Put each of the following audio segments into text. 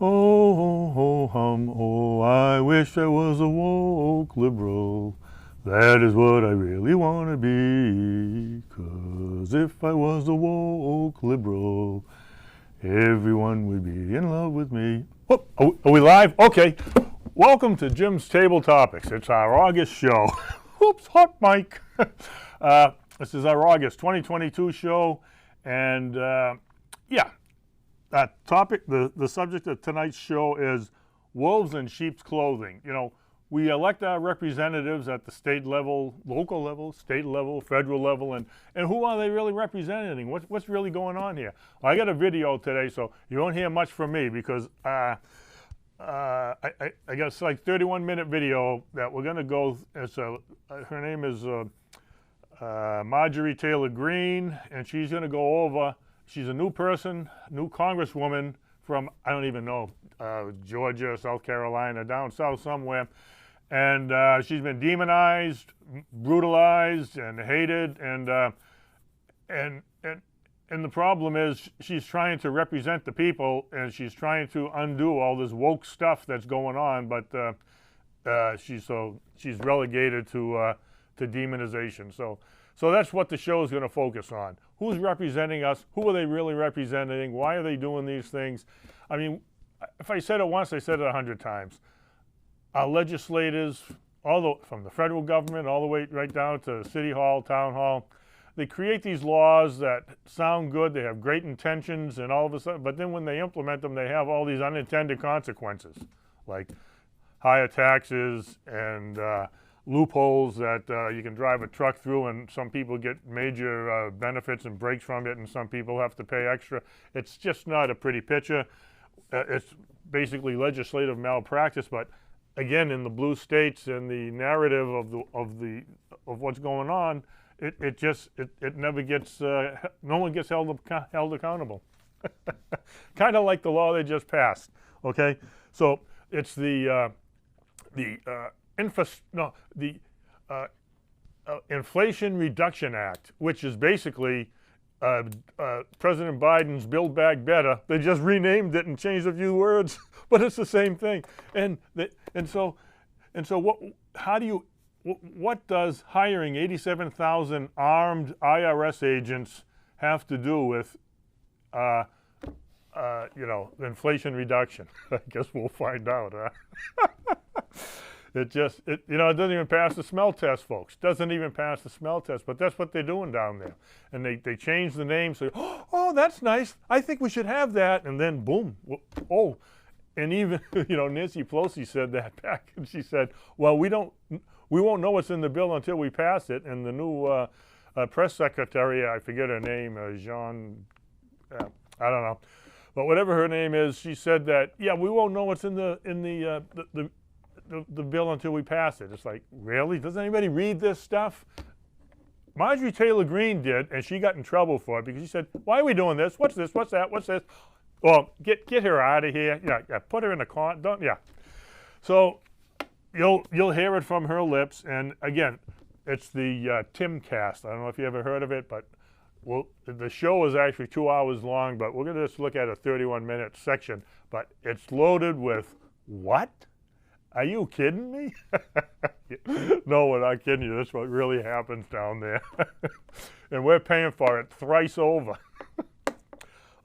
Oh, ho, ho, hum, oh, I wish I was a woke liberal. That is what I really want to be. 'Cause if I was a woke liberal, everyone would be in love with me. Oh, are we live? Okay. Welcome to Jim's Table Topics. It's our August show. Oops, hot mic. This is our August 2022 show. And yeah, topic, the subject of tonight's show is wolves in sheep's clothing. You know, we elect our representatives at the state level, local level, state level, federal level, and who are they really representing? What's really going on here? Well, I got a video today, so you won't hear much from me because I got like 31-minute video that we're going to go. Her name is Marjorie Taylor Greene, and she's going to go over. She's a new person, new congresswoman from, I don't even know, Georgia, South Carolina, down south somewhere. And she's been demonized, brutalized, and hated. And the problem is she's trying to represent the people, and she's trying to undo all this woke stuff that's going on. But she's relegated to demonization. So that's what the show is going to focus on. Who's representing us? Who are they really representing? Why are they doing these things? I mean, if I said it once, I said it 100 times. Our legislators, from the federal government all the way right down to city hall, town hall, they create these laws that sound good. They have great intentions, and all of a sudden, but then when they implement them, they have all these unintended consequences, like higher taxes and loopholes that you can drive a truck through, and some people get major benefits and breaks from it, and some people have to pay extra. It's just not a pretty picture. It's basically legislative malpractice. But again, in the blue states and the narrative of what's going on, it never gets no one gets held accountable. Kind of like the law they just passed. Okay, so it's the Inflation Reduction Act, which is basically President Biden's Build Back Better. They just renamed it and changed a few words, but it's the same thing. So what does hiring 87,000 armed IRS agents have to do with inflation reduction? I guess we'll find out, huh? It doesn't even pass the smell test, folks. Doesn't even pass the smell test, but that's what they're doing down there. And they change the name, so, oh, that's nice. I think we should have that. And then, boom, oh. And even, Nancy Pelosi said that back, and she said, well, we won't know what's in the bill until we pass it. And the new press secretary, I forget her name, I don't know. But whatever her name is, she said that, yeah, we won't know what's in the bill until we pass it. It's like, really? Doesn't anybody read this stuff? Marjorie Taylor Greene did, and she got in trouble for it because she said, why are we doing this? What's this? What's that? What's this? Well, get her out of here. Yeah, put her in a yeah. So you'll hear it from her lips. And again, it's the Timcast. I don't know if you ever heard of it, but the show is actually 2 hours long, but we're going to just look at a 31-minute section. But it's loaded with what? Are you kidding me? No, we're not kidding you. That's what really happens down there. And we're paying for it thrice over.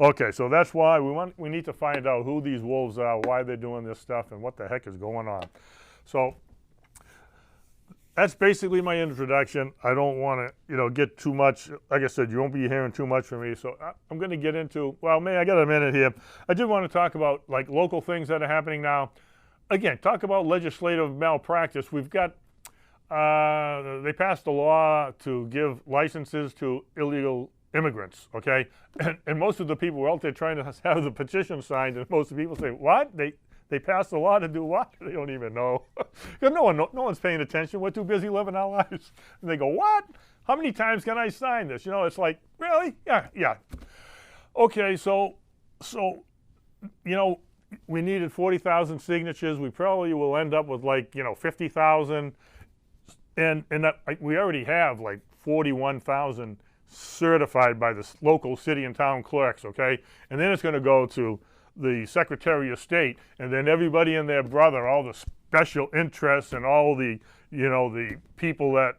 Okay, so that's why we need to find out who these wolves are, why they're doing this stuff, and what the heck is going on. So that's basically my introduction. I don't want to, get too much. Like I said, you won't be hearing too much from me. So I'm going to get into, I got a minute here. I did want to talk about like local things that are happening now. Again, talk about legislative malpractice. We've got, they passed a law to give licenses to illegal immigrants, okay? And most of the people were out there trying to have the petition signed, and most of the people say, what? They passed a law to do what? They don't even know. Because no one's paying attention. We're too busy living our lives. And they go, what? How many times can I sign this? It's like, really? Yeah. Okay, so we needed 40,000 signatures. We probably will end up with 50,000. And we already have 41,000 certified by the local city and town clerks, okay? And then it's going to go to the Secretary of State, and then everybody and their brother, all the special interests and all the, the people that,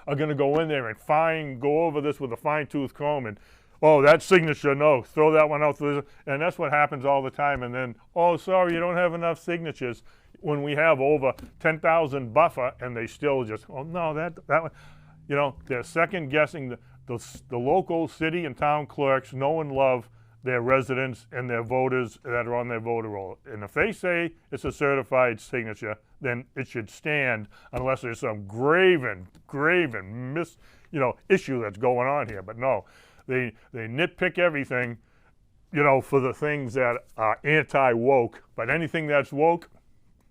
are going to go in there and go over this with a fine-tooth comb and, oh, that signature, no, throw that one out. And that's what happens all the time. And then, oh, sorry, you don't have enough signatures when we have over 10,000 buffer, and they still just, oh, no, that one. They're second-guessing the local city and town clerks know and love their residents and their voters that are on their voter roll. And if they say it's a certified signature, then it should stand unless there's some graven issue that's going on here. But no, they nitpick everything, for the things that are anti-woke. But anything that's woke,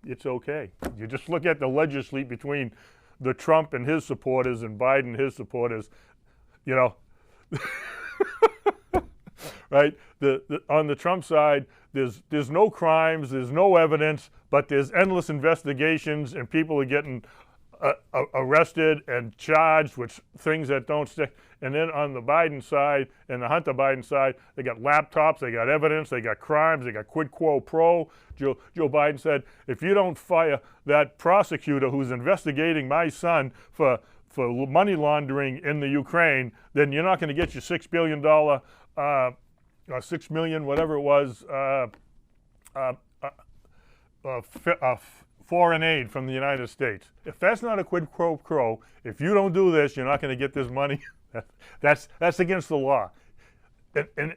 it's okay. You just look at the legislate between the Trump and his supporters and Biden and his supporters, right? On the Trump side, there's no crimes, there's no evidence, but there's endless investigations, and people are getting arrested and charged with things that don't stick. And then on the Biden side and the Hunter Biden side, they got laptops, they got evidence, they got crimes, they got quid quo pro. Joe Biden said, if you don't fire that prosecutor who's investigating my son for money laundering in the Ukraine, then you're not going to get your $6 billion, 6 million, whatever it was, foreign aid from the United States. If that's not a quid pro quo, if you don't do this, you're not going to get this money. That's against the law.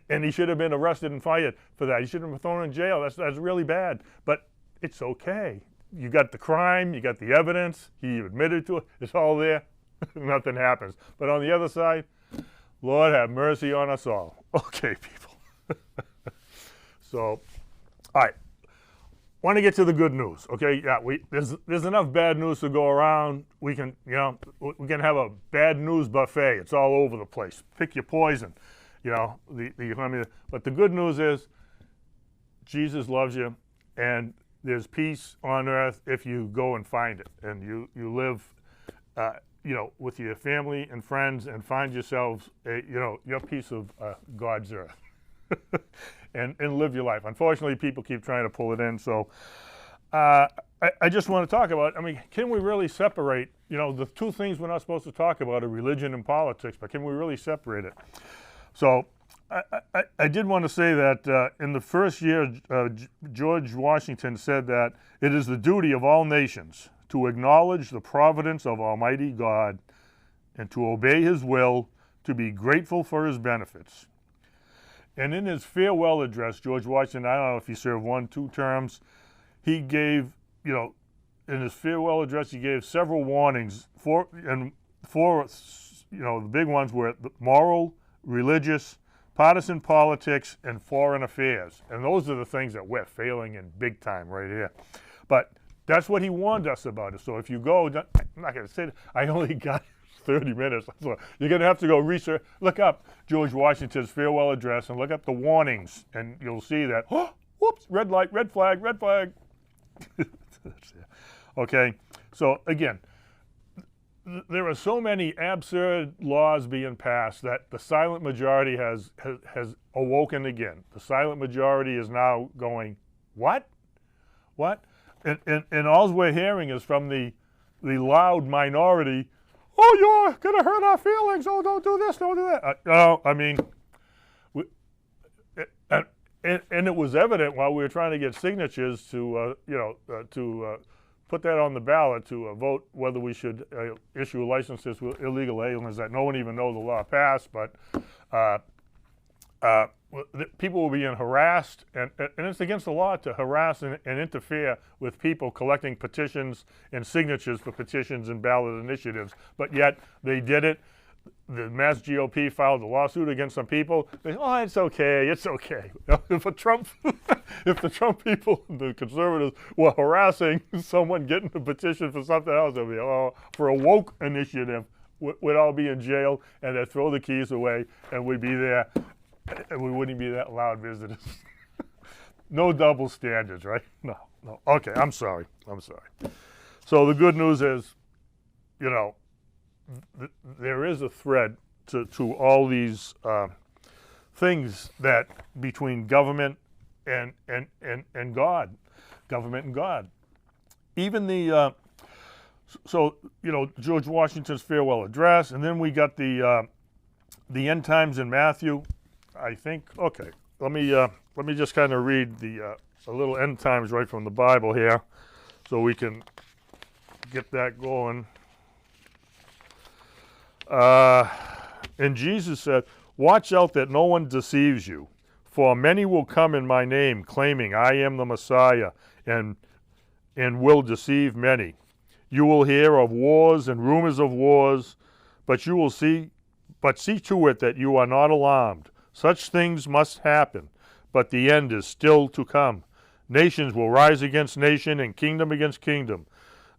And he should have been arrested and fired for that. He should have been thrown in jail. That's really bad. But it's okay. You got the crime, you got the evidence, he admitted to it, it's all there. Nothing happens. But on the other side, Lord have mercy on us all. Okay, people. So, all right. Want to get to the good news, okay? Yeah, there's enough bad news to go around. We can have a bad news buffet. It's all over the place. Pick your poison, But the good news is, Jesus loves you, and there's peace on earth if you go and find it, and you live, with your family and friends, and find yourselves, your piece of God's earth. And live your life. Unfortunately, people keep trying to pull it in. So I just want to talk about, can we really separate, the two things we're not supposed to talk about are religion and politics, but can we really separate it? So I did want to say that in the first year, George Washington said that it is the duty of all nations to acknowledge the providence of Almighty God and to obey His will, to be grateful for His benefits. And in his farewell address, George Washington, I don't know if he served 1-2 terms, he gave, in his farewell address, he gave several warnings. Four, the big ones were moral, religious, partisan politics, and foreign affairs. And those are the things that we're failing in big time right here. But that's what he warned us about it. So if you go, I'm not going to say that, I only got 30 minutes. So you're going to have to go research, look up George Washington's farewell address and look up the warnings, and you'll see that, oh, whoops, red light, red flag, red flag. Okay, so again, there are so many absurd laws being passed that the silent majority has awoken again. The silent majority is now going, what? What? And all we're hearing is from the loud minority, oh, you're going to hurt our feelings. Oh, don't do this, don't do that. And it was evident while we were trying to get signatures to put that on the ballot to vote whether we should issue licenses with illegal aliens that no one even knows the law passed, but people were being harassed, and it's against the law to harass and interfere with people collecting petitions and signatures for petitions and ballot initiatives. But yet they did it. The Mass GOP filed a lawsuit against some people. They, oh, it's okay, it's okay. If the Trump people, the conservatives, were harassing someone getting a petition for something else, they'd be, oh, for a woke initiative, we'd all be in jail, and they'd throw the keys away, and we'd be there. And we wouldn't be that loud visitors. No double standards, right? No. Okay, I'm sorry. So the good news is, there is a thread to all these things that between government and God, government and God. Even the so George Washington's farewell address, and then we got the end times in Matthew, I think. Okay, let me just kind of read the a little end times right from the Bible here, so we can get that going. And Jesus said, "Watch out that no one deceives you, for many will come in my name, claiming I am the Messiah, and will deceive many. You will hear of wars and rumors of wars, but see to it that you are not alarmed. Such things must happen, but the end is still to come. Nations will rise against nation and kingdom against kingdom.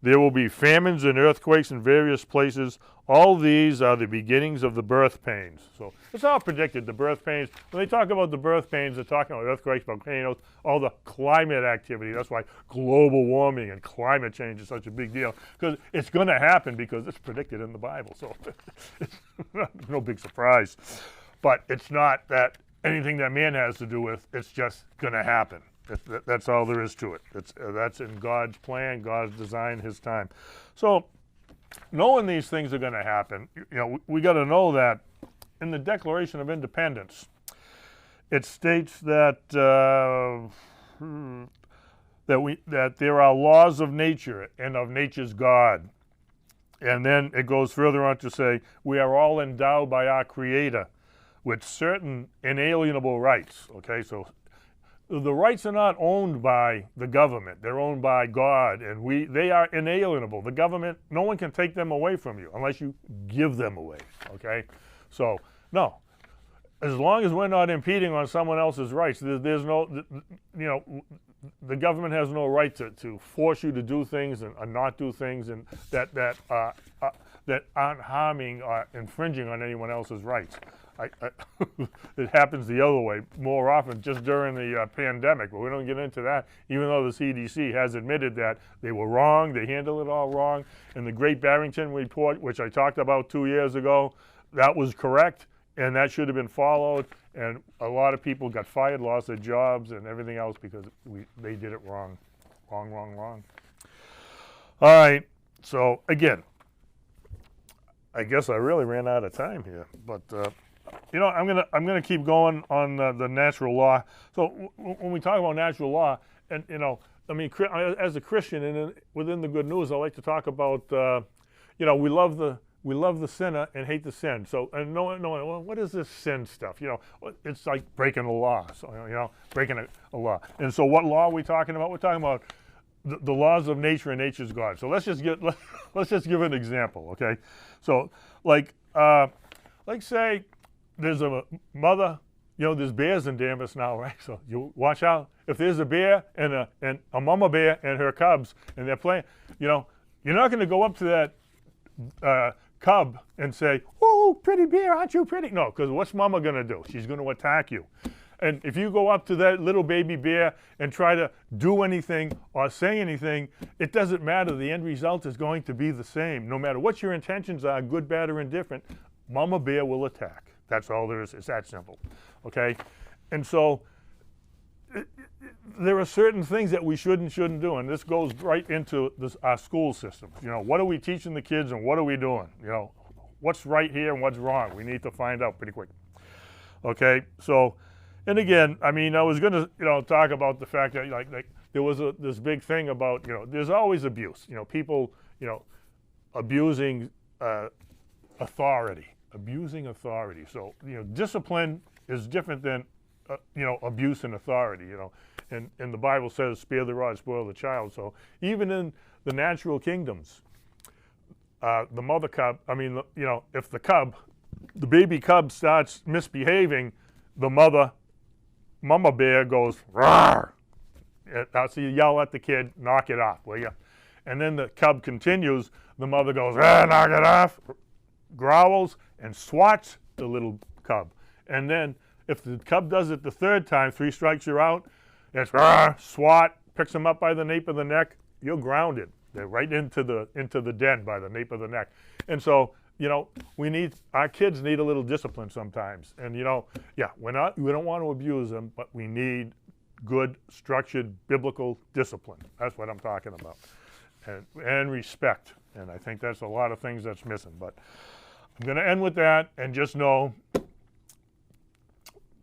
There will be famines and earthquakes in various places. All these are the beginnings of the birth pains." So it's all predicted, the birth pains. When they talk about the birth pains, they're talking about earthquakes, volcanoes, all the climate activity. That's why global warming and climate change is such a big deal, because it's going to happen because it's predicted in the Bible. So it's no big surprise. But it's not that anything that man has to do with, it's just going to happen. That's all there is to it. That's in God's plan, God's design, His time. So knowing these things are going to happen, we got to know that in the Declaration of Independence, it states that that there are laws of nature and of nature's God. And then it goes further on to say, we are all endowed by our Creator with certain inalienable rights. Okay, so the rights are not owned by the government. They're owned by God, and they are inalienable. The government, no one can take them away from you unless you give them away, okay? So, no. As long as we're not impeding on someone else's rights, there's no, the government has no right to force you to do things and not do things and that aren't harming or infringing on anyone else's rights. It happens the other way more often just during the pandemic, but we don't get into that, even though the CDC has admitted that they were wrong, they handled it all wrong. And the Great Barrington Report, which I talked about 2 years ago, that was correct, and that should have been followed. And a lot of people got fired, lost their jobs, and everything else because they did it wrong. Wrong. All right, so again, I guess I really ran out of time here, but I'm gonna keep going on the natural law. So when we talk about natural law, and as a Christian and within the Good News, I like to talk about we love the sinner and hate the sin. So and knowing what is this sin stuff? It's like breaking the law. So breaking a law. And so what law are we talking about? We're talking about the laws of nature and nature's God. So let's just give an example, okay? So like say there's a mother, there's bears in Danvers now, right? So you watch out. If there's a bear and a mama bear and her cubs and they're playing, you're not going to go up to that cub and say, "Oh, pretty bear, aren't you pretty?" No, because what's mama going to do? She's going to attack you. And if you go up to that little baby bear and try to do anything or say anything, it doesn't matter. The end result is going to be the same. No matter what your intentions are, good, bad, or indifferent, mama bear will attack. That's all there is. It's that simple, okay? And so there are certain things that we shouldn't do, and this goes right into our school system. What are we teaching the kids and what are we doing? What's right here and what's wrong? We need to find out pretty quick, okay? So, and again, I was going to talk about the fact that like there was this big thing about there's always abuse. People abusing authority. Abusing authority. So discipline is different than abuse and authority. And the Bible says, "Spare the rod, spoil the child." So even in the natural kingdoms, the mother cub. If the baby cub starts misbehaving, the mama bear goes roar. So you yell at the kid, "Knock it off, will you?" And then the cub continues. The mother goes, "Knock it off," growls and swats the little cub. And then if the cub does it the third time, 3 strikes you're out. It's swat, picks him up by the nape of the neck. You're grounded. They're right into the den by the nape of the neck. And so our kids need a little discipline sometimes. And we don't want to abuse them, but we need good, structured, biblical discipline. That's what I'm talking about. And respect. And I think that's a lot of things that's missing. But I'm going to end with that, and just know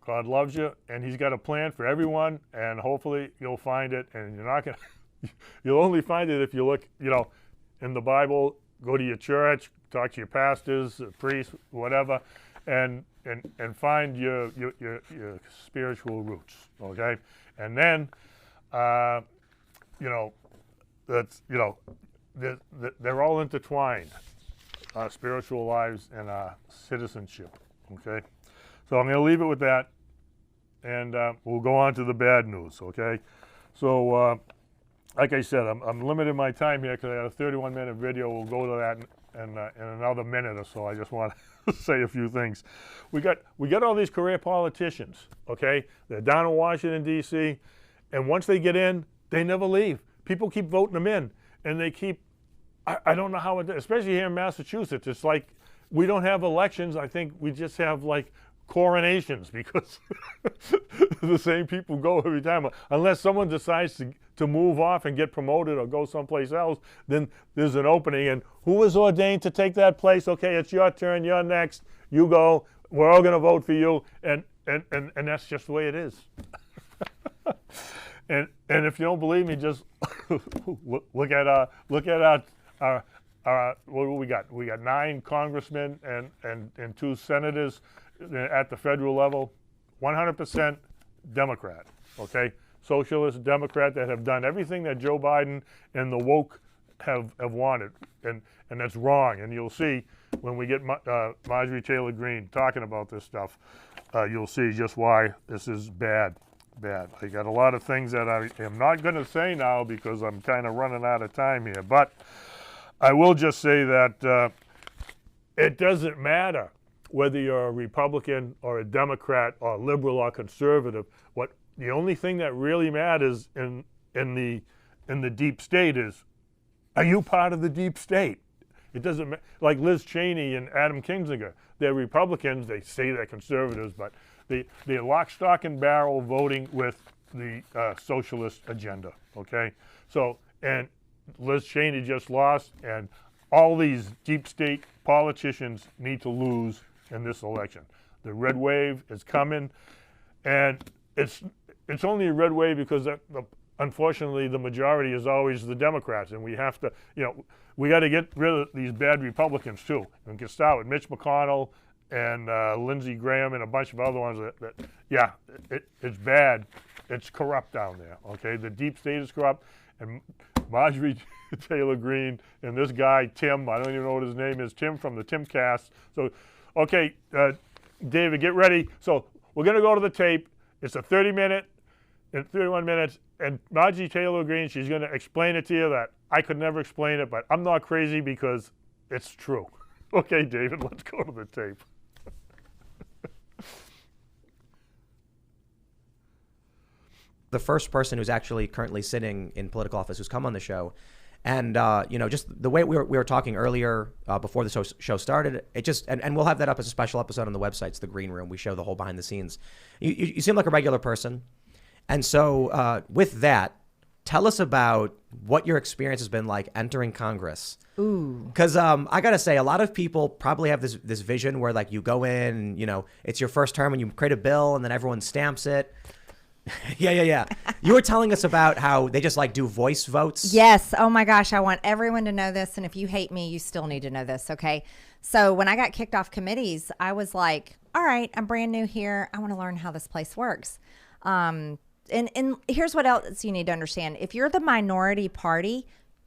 God loves you, and he's got a plan for everyone, and hopefully you'll find it. And you're not going to, you'll only find it if you look, in the Bible, go to your church, talk to your pastors, priests, whatever, and find your spiritual roots, okay? And then, that's, they're all intertwined, our spiritual lives and our citizenship, okay? So I'm going to leave it with that, and we'll go on to the bad news, okay? So, like I said, I'm limiting my time here because I got a 31-minute video. We'll go to that in another minute or so. I just want to say a few things. We got all these career politicians, okay? They're down in Washington, D.C., and once they get in, they never leave. People keep voting them in, and they keep, I don't know how it is, especially here in Massachusetts. It's like we don't have elections. I think we just have like coronations because the same people go every time. Unless someone decides to move off and get promoted or go someplace else, then there's an opening. And who is ordained to take that place? Okay, it's your turn. You're next. You go. We're all going to vote for you. And that's just the way it is. And if you don't believe me, just look at our what do we got? We got 9 congressmen and 2 senators at the federal level, 100% Democrat, okay? Socialist Democrat that have done everything that Joe Biden and the woke have wanted, and that's wrong. And you'll see when we get Marjorie Taylor Greene talking about this stuff, you'll see just why this is bad. I got a lot of things that I am not going to say now because I'm kind of running out of time here, but I will just say that it doesn't matter whether you're a Republican or a Democrat or liberal or conservative. The only thing that really matters in the deep state is, are you part of the deep state? It doesn't matter. Like Liz Cheney and Adam Kinzinger, they're Republicans. They say they're conservatives, but they're lock, stock, and barrel voting with the socialist agenda. Okay, so and Liz Cheney just lost, and all these deep state politicians need to lose in this election. The red wave is coming, and it's only a red wave because unfortunately the majority is always the Democrats, and we have to, we got to get rid of these bad Republicans too. And we can start with Mitch McConnell and Lindsey Graham and a bunch of other ones it's bad. It's corrupt down there, okay? The deep state is corrupt, and Marjorie Taylor Greene and this guy, Tim, I don't even know what his name is, Tim from the Timcast. So, okay, David, get ready. So we're going to go to the tape. It's a 30-minute and 31 minutes, and Marjorie Taylor Greene, she's going to explain it to you that I could never explain it, but I'm not crazy because it's true. Okay, David, let's go to the tape. The first person who's actually currently sitting in political office who's come on the show. And, just the way we were talking earlier before the show started, it just, and we'll have that up as a special episode on the website. It's the Green Room. We show the whole behind the scenes. You seem like a regular person. And so with that, tell us about what your experience has been like entering Congress. Ooh. Because I got to say, a lot of people probably have this vision where like you go in and, it's your first term and you create a bill and then everyone stamps it. Yeah. You were telling us about how they just like do voice votes. Yes. Oh my gosh. I want everyone to know this. And if you hate me, you still need to know this. Okay. So when I got kicked off committees, I was like, all right, I'm brand new here. I want to learn how this place works. And here's what else you need to understand. If you're the minority party,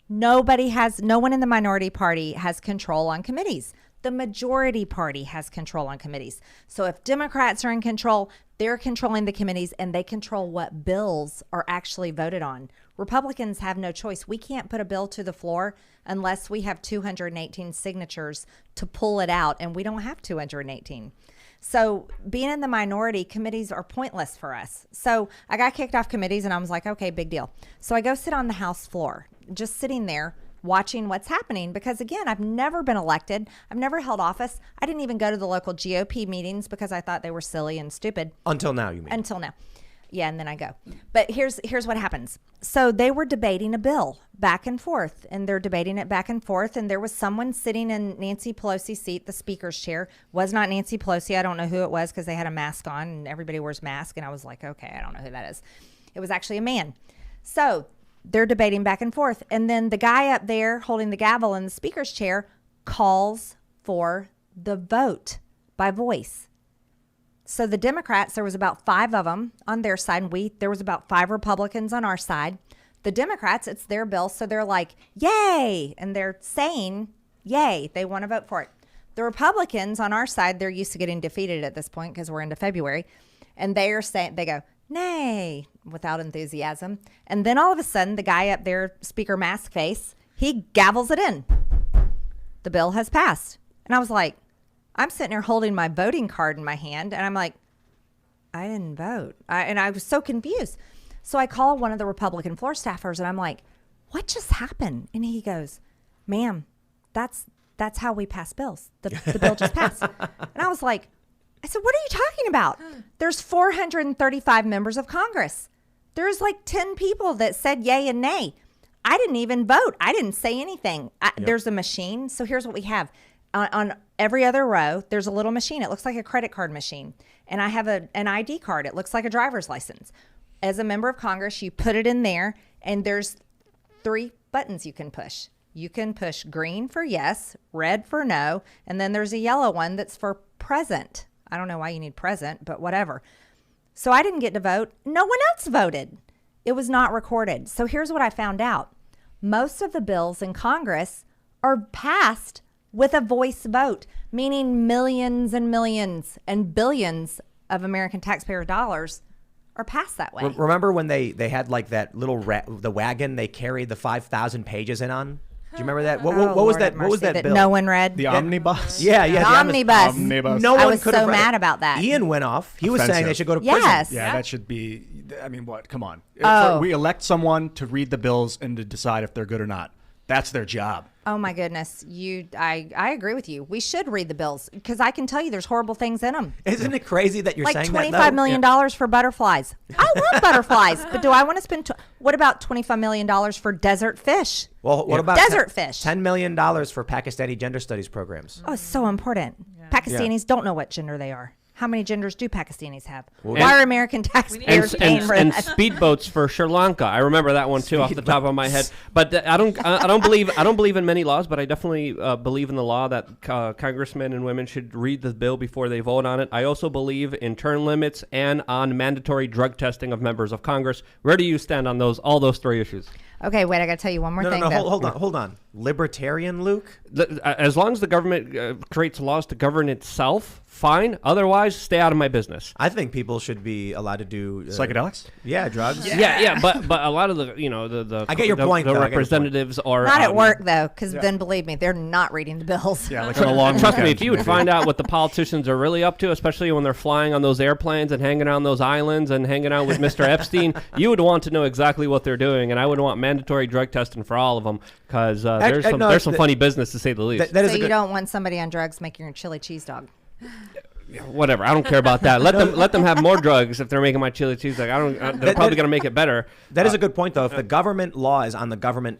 no one in the minority party has control on committees. The majority party has control on committees. So if Democrats are in control, they're controlling the committees and they control what bills are actually voted on. Republicans have no choice. We can't put a bill to the floor unless we have 218 signatures to pull it out, and we don't have 218. So being in the minority, committees are pointless for us. So I got kicked off committees and I was like, okay, big deal. So I go sit on the House floor, just sitting there watching what's happening, because again, I've never been elected. I've never held office. I didn't even go to the local GOP meetings because I thought they were silly and stupid. Until now, you mean? Until now. Yeah, and then I go. But here's what happens. So they were debating a bill back and forth, and they're debating it back and forth. And there was someone sitting in Nancy Pelosi's seat, the speaker's chair. Was not Nancy Pelosi. I don't know who it was because they had a mask on, and everybody wears masks. And I was like, okay, I don't know who that is. It was actually a man. So they're debating back and forth. And then the guy up there holding the gavel in the speaker's chair calls for the vote by voice. So the Democrats, there was about 5 of them on their side, and there was about 5 Republicans on our side. The Democrats, it's their bill, so they're like, yay, and they're saying, yay, they want to vote for it. The Republicans on our side, they're used to getting defeated at this point because we're into February, and they are saying, they go, nay, without enthusiasm. And then all of a sudden, the guy up there, Speaker Mask Face, he gavels it in. The bill has passed. And I was like, I'm sitting there holding my voting card in my hand, and I'm like, I didn't vote. And I was so confused. So I call one of the Republican floor staffers, and I'm like, what just happened? And he goes, ma'am, that's how we pass bills. The bill just passed. And I was like, I said, what are you talking about? There's 435 members of Congress. There's like 10 people that said yay and nay. I didn't even vote. I didn't say anything. There's a machine. So here's what we have. On every other row, there's a little machine. It looks like a credit card machine. And I have an ID card. It looks like a driver's license. As a member of Congress, you put it in there, and there's 3 buttons you can push. You can push green for yes, red for no, and then there's a yellow one that's for present. I don't know why you need present, but whatever. So I didn't get to vote. No one else voted. It was not recorded. So here's what I found out. Most of the bills in Congress are passed with a voice vote, meaning millions and millions and billions of American taxpayer dollars are passed that way. Remember when they had like that little the wagon they carried the 5,000 pages in on? Do you remember that? What was that? What was that bill? No one read. The omnibus? Yeah. The omnibus. No I one was could have so read mad it. about that. Ian went off. He was saying Offensive. they should go to prison. Yes. Yeah, that should be, I mean, what? Come on. Oh. We elect someone to read the bills and to decide if they're good or not. That's their job. Oh my goodness. I agree with you. We should read the bills because I can tell you there's horrible things in them. Isn't it crazy that you're Like saying that? $25 million for butterflies. I love butterflies, but do I want to spend, what about $25 million for desert fish? Well, what about desert fish? $10 million for Pakistani gender studies programs? Oh, it's so important. Pakistanis don't know what gender they are. How many genders do Pakistanis have? Why are American taxpayers paying for and that? speedboats for Sri Lanka. I remember that one too off the top of my head. But I don't believe in many laws, but I definitely believe in the law that congressmen and women should read the bill before they vote on it. I also believe in term limits and on mandatory drug testing of members of Congress. Where do you stand on all those 3 issues? Okay, wait, I got to tell you one more thing. No, though. hold on. Libertarian, Luke? As long as the government creates laws to govern itself, fine. Otherwise, stay out of my business. I think people should be allowed to do Psychedelics? Yeah, drugs. Yeah, but a lot of the I get your point, The though. I get your representatives are Not at work, though, because then believe me, they're not reading the bills. Yeah, like on a long Trust me, weekend, if you would maybe. find out what the politicians are really up to, especially when they're flying on those airplanes and hanging out on those islands and hanging out with Mr. Epstein, you would want to know exactly what they're doing, and I would want mandatory drug testing for all of them because there's some funny business to say the least. That is So a you good, don't want somebody on drugs making your chili cheese dog. Whatever, I don't care about that. Let them have more drugs if they're making my chili cheese. Like they're probably gonna make it better. That is a good point, though. If the government law is on the government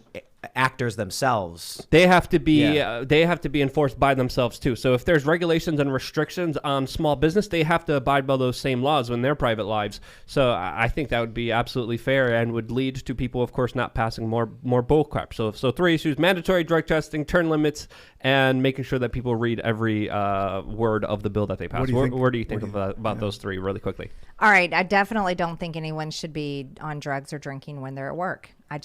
actors themselves, They have to be Yeah. they have to be enforced by themselves too. So if there's regulations and restrictions on small business, they have to abide by those same laws in their private lives. So I think that would be absolutely fair and would lead to people, of course, not passing more bull crap. So 3 issues: mandatory drug testing, term limits, and making sure that people read every word of the bill that they pass. Where do you think about those 3 really quickly? All right, I definitely don't think anyone should be on drugs or drinking when they're at work. I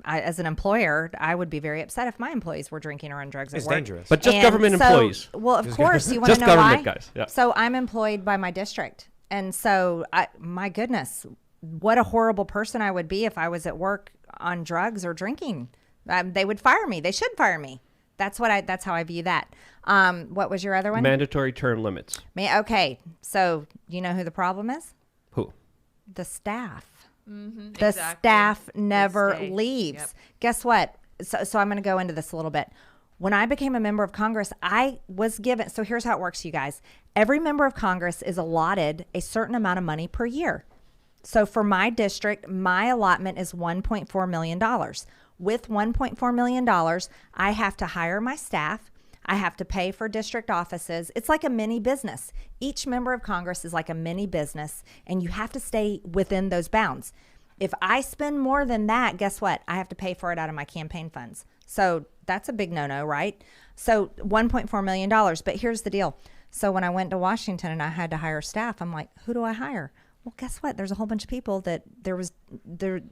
as an employer, I would be very upset if my employees were drinking or on drugs it's at work. dangerous. But just And government so- employees. Well, of course, you want to Just know government why? guys, yeah. So I'm employed by my district, and so my goodness, what a horrible person I would be if I was at work on drugs or drinking. They would fire me. They should fire me. That's how I view that. What was your other one? Mandatory term limits. Okay, so you know who the problem is? Who? The staff. The Exactly. staff never stay. leaves. Yep. Guess what? So I'm going to go into this a little bit. When I became a member of Congress, I was given, so here's how it works, you guys. Every member of Congress is allotted a certain amount of money per year. So for my district, my allotment is $1.4 million. With $1.4 million, I have to hire my staff. I have to pay for district offices. It's like a mini business. Each member of Congress is like a mini business, and you have to stay within those bounds. If I spend more than that, guess what? I have to pay for it out of my campaign funds. So that's a big no-no, right? So $1.4 million. But here's the deal. So when I went to Washington and I had to hire staff, I'm like, who do I hire? Well, guess what? There's a whole bunch of people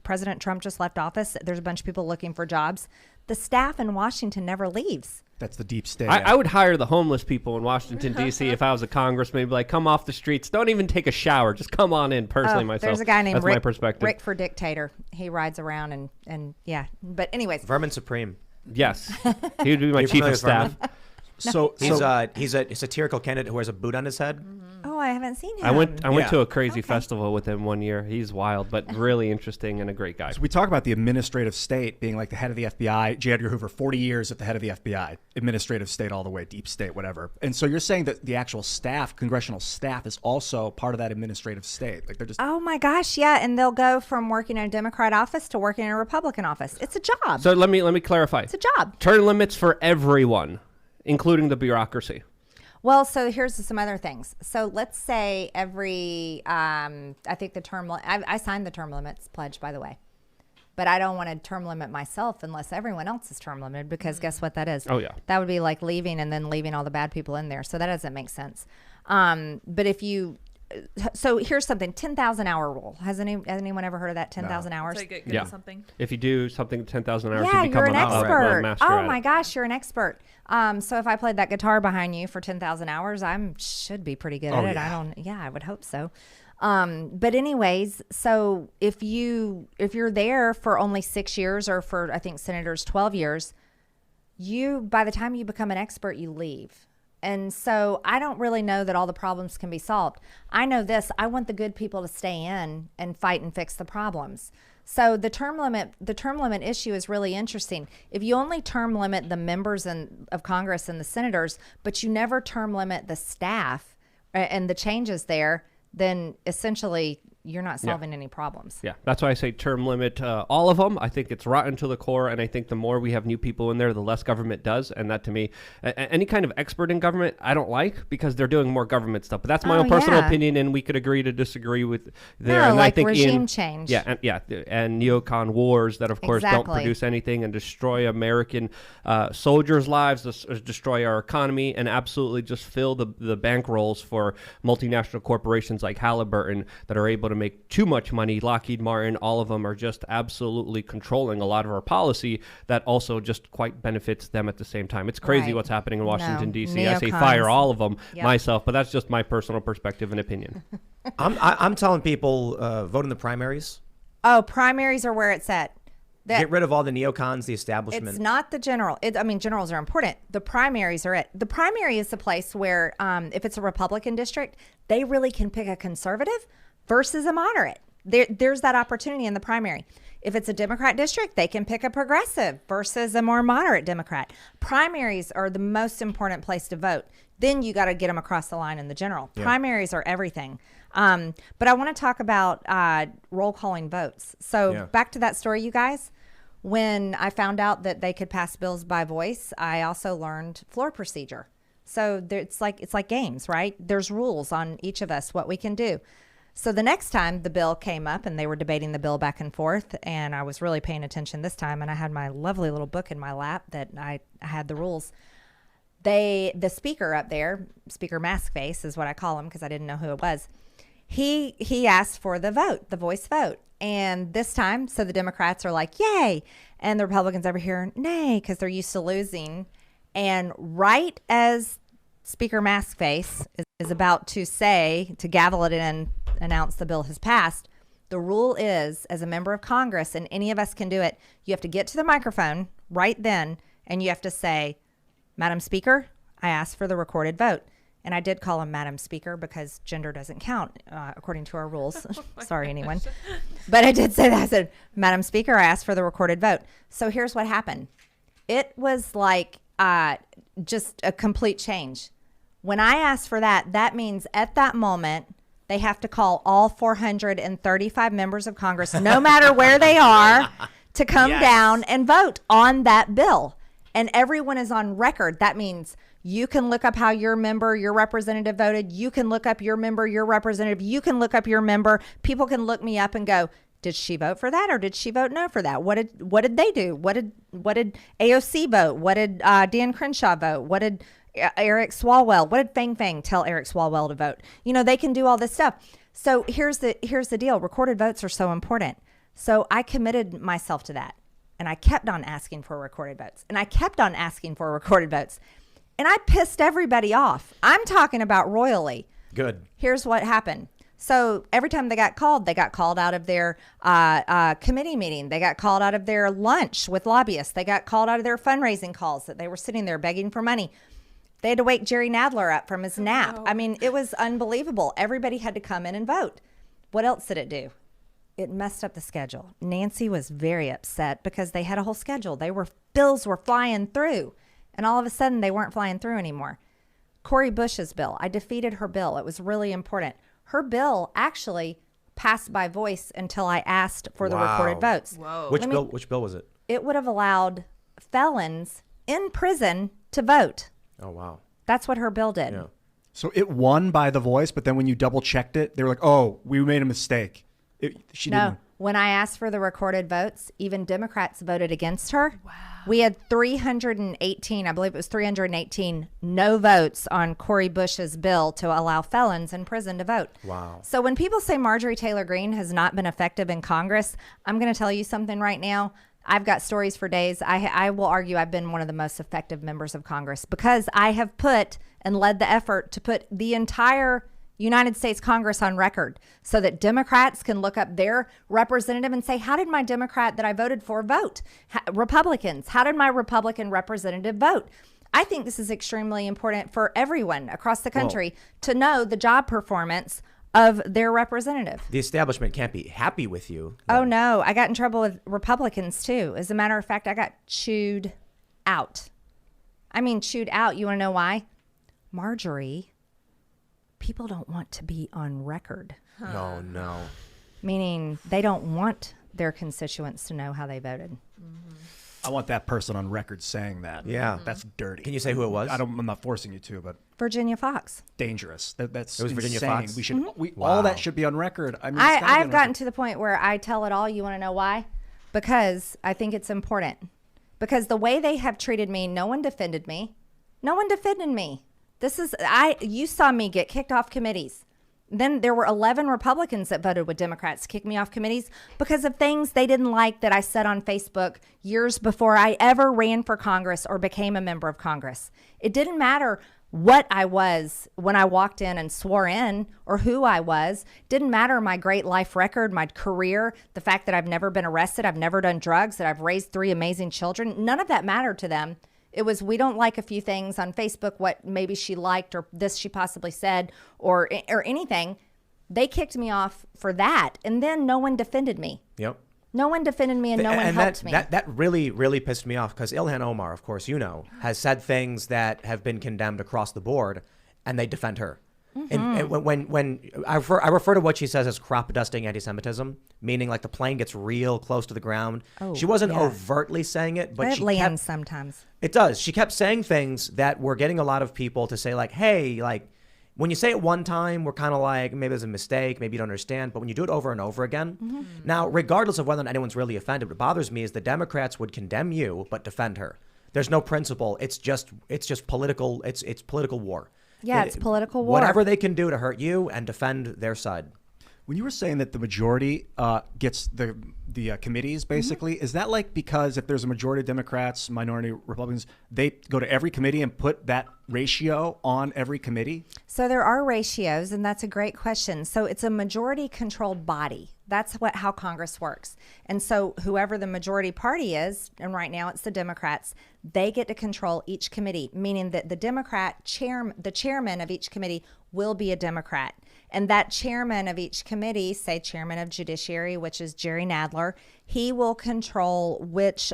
President Trump just left office. There's a bunch of people looking for jobs. The staff in Washington never leaves. That's the deep state. I would hire the homeless people in Washington, D.C. if I was a congressman. Be like, come off the streets. Don't even take a shower. Just come on in personally myself. There's a guy named That's my perspective. Rick for Dictator. He rides around and yeah. But anyways. Vermin Supreme. Yes. He would be my chief of staff. So He's a satirical candidate who wears a boot on his head. Oh, I haven't seen him. I went Yeah. to a crazy festival with him one year. He's wild, but really interesting and a great guy. So we talk about the administrative state being like the head of the FBI. J. Edgar Hoover, 40 years at the head of the FBI, administrative state all the way, deep state, whatever. And so you're saying that the actual staff, congressional staff, is also part of that administrative state. Like they're just. Oh my gosh, yeah, and they'll go from working in a Democrat office to working in a Republican office. It's a job. So let me clarify. It's a job. Term limits for everyone, including the bureaucracy. Well, so here's some other things. So let's say I think I signed the term limits pledge, by the way. But I don't want to term limit myself unless everyone else is term limited, because guess what that is? Oh, yeah. That would be like leaving and then leaving all the bad people in there. So that doesn't make sense. But so here's something, 10,000 hour rule. Has anyone ever heard of that 10,000 hours? It's like get good Yeah. at something. If you do something 10,000 hours, Yeah, you become you're an a expert. master Oh at my it. gosh, you're an expert. So if I played that guitar behind you for 10,000 hours, should be pretty good at it. Yeah. I would hope so. But anyways, so if you're there for only 6 years, or for, I think, senators 12 years, by the time you become an expert, you leave. And so I don't really know that all the problems can be solved. I know this, I want the good people to stay in and fight and fix the problems. So the term limit issue is really interesting. If you only term limit the members of Congress and the senators, but you never term limit the staff and the changes there, then essentially you're not solving any problems. Yeah, that's why I say term limit all of them. I think it's rotten to the core, and I think the more we have new people in there, the less government does. And that, to me, any kind of expert in government, I don't like, because they're doing more government stuff. But that's my own personal opinion, and we could agree to disagree with there. And like I think regime change. Yeah, and neocon wars that, of course, don't produce anything and destroy American soldiers' lives, destroy our economy, and absolutely just fill the bankrolls for multinational corporations like Halliburton that are able to make too much money. Lockheed Martin, all of them are just absolutely controlling a lot of our policy that also just quite benefits them at the same time. It's crazy Right. what's happening in Washington, No, D.C. I say neocons. fire all of them Yep. myself, but that's just my personal perspective and opinion. I'm telling people vote in the primaries. Oh, primaries are where it's at. Get rid of all the neocons, the establishment. It's not the general. Generals are important. The primaries are it. The primary is the place where, if it's a Republican district, they really can pick a conservative versus a moderate. There's that opportunity in the primary. If it's a Democrat district, they can pick a progressive versus a more moderate Democrat. Primaries are the most important place to vote. Then you got to get them across the line in the general. Yeah. Primaries are everything. But I want to talk about roll calling votes. So back to that story, you guys. When I found out that they could pass bills by voice, I also learned floor procedure. So it's like games, right? There's rules on each of us, what we can do. So the next time the bill came up and they were debating the bill back and forth, and I was really paying attention this time, and I had my lovely little book in my lap that I had the rules. The speaker up there, Speaker Maskface is what I call him because I didn't know who it was. He asked for the vote, the voice vote. And this time, so the Democrats are like, yay. And the Republicans over here, nay, because they're used to losing. And right as Speaker Maskface is about to gavel it in, announce the bill has passed, the rule is, as a member of Congress, and any of us can do it, you have to get to the microphone right then, and you have to say, Madam Speaker, I ask for the recorded vote. And I did call him Madam Speaker because gender doesn't count according to our rules. Sorry, anyone. But I did say that. I said, Madam Speaker, I asked for the recorded vote. So here's what happened. It was like just a complete change. When I asked for that, that means at that moment, They have to call all 435 members of Congress, no matter where they are, to come down and vote on that bill. And everyone is on record. That means you can look up how your member, your representative voted. You can look up your member, your representative. You can look up your member. People can look me up and go, did she vote for that or did she vote no for that? What did they do? What did AOC vote? What did Dan Crenshaw vote? What did Eric Swalwell? What did Fang Fang tell Eric Swalwell to vote? You know, they can do all this stuff. So here's the deal. Recorded votes are so important. So I committed myself to that. And I kept on asking for recorded votes. And I kept on asking for recorded votes. And I pissed everybody off. I'm talking about royally. Good. Here's what happened. So every time they got called out of their committee meeting. They got called out of their lunch with lobbyists. They got called out of their fundraising calls that they were sitting there begging for money. They had to wake Jerry Nadler up from his nap. I mean, it was unbelievable. Everybody had to come in and vote. What else did it do? It messed up the schedule. Nancy was very upset because they had a whole schedule. Bills were flying through, and all of a sudden they weren't flying through anymore. Cori Bush's bill, I defeated her bill. It was really important. Her bill actually passed by voice until I asked for the recorded votes. Whoa. Which bill was it? It would have allowed felons in prison to vote. Oh, wow. That's what her bill did. Yeah. So it won by the voice, but then when you double checked it, they were like, "Oh, we made a mistake." She No, didn't. when I asked for the recorded votes, even Democrats voted against her. Wow. We had 318, I believe it was 318 no votes on Cori Bush's bill to allow felons in prison to vote. Wow. So when people say Marjorie Taylor Greene has not been effective in Congress, I'm going to tell you something right now. I've got stories for days. I will argue I've been one of the most effective members of Congress because I have put and led the effort to put the entire United States Congress on record so that Democrats can look up their representative and say, how did my Democrat that I voted for vote? Republicans, how did my Republican representative vote? I think this is extremely important for everyone across the country to know the job performance of their representative. The establishment can't be happy with you. Oh, no. I got in trouble with Republicans, too. As a matter of fact, I got chewed out. I mean, chewed out. You want to know why? Marjorie, people don't want to be on record. No. Meaning they don't want their constituents to know how they voted. I want that person on record saying that. Yeah. That's dirty. Can you say who it was? I'm not forcing you to, but Virginia Fox. dangerous. That's It was Virginia insane. Fox? We should Mm-hmm. all that should be on record. I mean, it's gotta be I've on gotten record. to the point where I tell it all. You want to know why? Because I think it's important. Because the way they have treated me, no one defended me. No one defended me. You saw me get kicked off committees. Then there were 11 Republicans that voted with Democrats to kick me off committees because of things they didn't like that I said on Facebook years before I ever ran for Congress or became a member of Congress. It didn't matter what I was when I walked in and swore in or who I was. Didn't matter my great life record, my career, the fact that I've never been arrested, I've never done drugs, that I've raised 3 amazing children. None of that mattered to them. It was, we don't like a few things on Facebook, what maybe she liked or this she possibly said or anything. They kicked me off for that. And then no one defended me. Yep. No one defended me and no one helped me. That really, really pissed me off because Ilhan Omar, of course, has said things that have been condemned across the board and they defend her. And when I refer to what she says as crop dusting anti-Semitism, meaning like the plane gets real close to the ground. She wasn't overtly saying it, but it she lands kept, sometimes. It does. She kept saying things that were getting a lot of people to say like, hey, like when you say it one time, we're kind of like, maybe there's a mistake, maybe you don't understand. But when you do it over and over again, now, regardless of whether or not anyone's really offended, what bothers me is the Democrats would condemn you, but defend her. There's no principle. It's just political. It's political war. Yeah, it's political war. Whatever they can do to hurt you and defend their side. When you were saying that the majority gets the committees, basically, is that like because if there's a majority of Democrats, minority Republicans, they go to every committee and put that ratio on every committee? So there are ratios, and that's a great question. So it's a majority-controlled body. That's how Congress works. And so whoever the majority party is, and right now it's the Democrats, they get to control each committee, meaning that the the chairman of each committee will be a Democrat. And that chairman of each committee, say chairman of Judiciary, which is Jerry Nadler, He will control which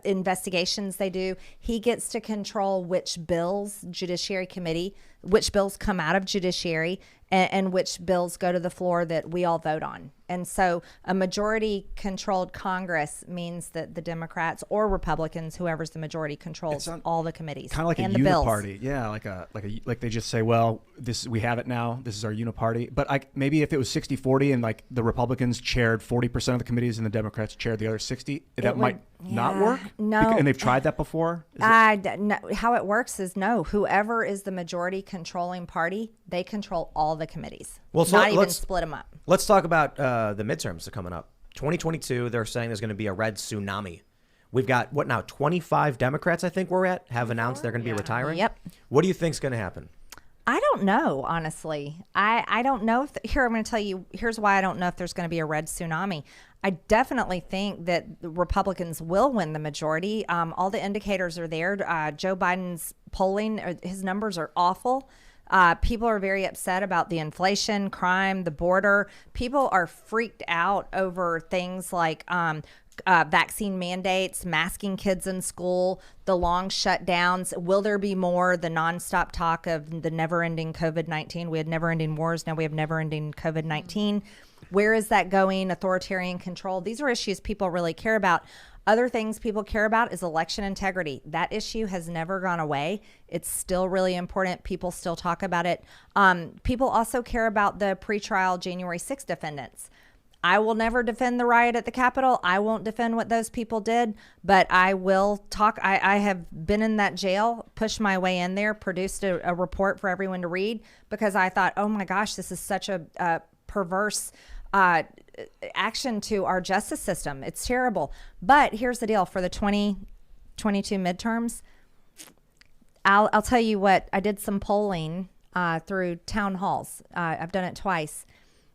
investigations they do. He gets to control which bills Judiciary Committee, which bills come out of Judiciary, and which bills go to the floor that we all vote on. And so a majority controlled Congress means that the Democrats or Republicans, whoever's the majority, controls all the committees. Kind of like and a the bills. uniparty. Yeah, like they just say, well, this we have it now. This is our uniparty. But maybe if it was 60-40 and like the Republicans chaired 40% of the committees and the Democrats chaired the other 60, that might not work? No. And they've tried that before? No, how it works is no. Whoever is the majority controlling party, they control all the committees. Well, so not even let's- split them up. Let's talk about the midterms that are coming up. 2022, they're saying there's going to be a red tsunami. We've got, what now, 25 Democrats, I think have announced they're going to be retiring? Yep. What do you think's going to happen? I don't know, honestly. I don't know if here I'm going to tell you. Here's why I don't know if there's going to be a red tsunami. I definitely think that the Republicans will win the majority. All the indicators are there. Joe Biden's polling, his numbers are awful. People are very upset about the inflation, crime, the border. People are freaked out over things like vaccine mandates, masking kids in school, the long shutdowns. Will there be more? The nonstop talk of the never-ending COVID-19. We had never-ending wars. Now we have never-ending COVID-19. Where is that going? Authoritarian control. These are issues people really care about. Other things people care about is election integrity. That issue has never gone away. It's still really important. People still talk about it. People also care about the pretrial January 6th defendants. I will never defend the riot at the Capitol. I won't defend what those people did, but I will talk. I have been in that jail, pushed my way in there, produced a report for everyone to read because I thought, oh my gosh, this is such a perverse action to our justice system. It's terrible. But here's the deal. For the 2022 midterms, I'll tell you what, I did some polling through town halls. I've done it twice.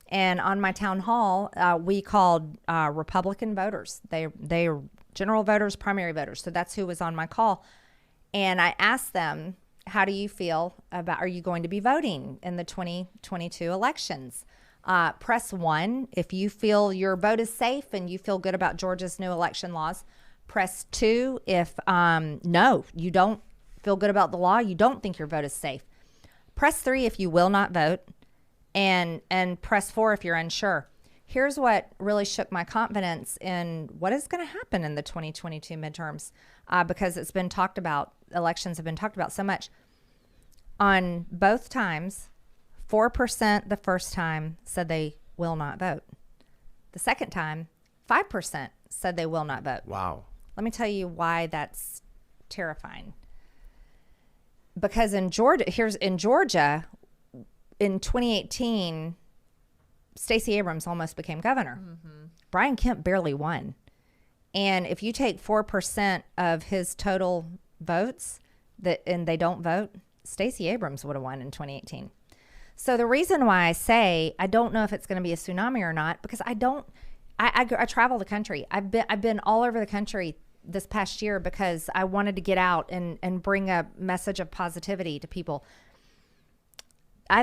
And on my town hall, we called Republican voters. They are general voters, primary voters. So that's who was on my call. And I asked them, how do you feel about, are you going to be voting in the 2022 elections? Press 1 if you feel your vote is safe and you feel good about Georgia's new election laws. Press 2 if no, you don't feel good about the law, you don't think your vote is safe. Press 3 if you will not vote, and press 4 if you're unsure. Here's what really shook my confidence in what is going to happen in the 2022 midterms, because it's been talked about. Elections have been talked about so much. On both times, 4% the first time said they will not vote. The second time, 5% said they will not vote. Wow. Let me tell you why that's terrifying. Because in Georgia, in 2018, Stacey Abrams almost became governor. Brian Kemp barely won. And if you take 4% of his total votes and they don't vote, Stacey Abrams would have won in 2018. So the reason why I say I don't know if it's going to be a tsunami or not, because I travel the country. I've been all over the country this past year because I wanted to get out and bring a message of positivity to people.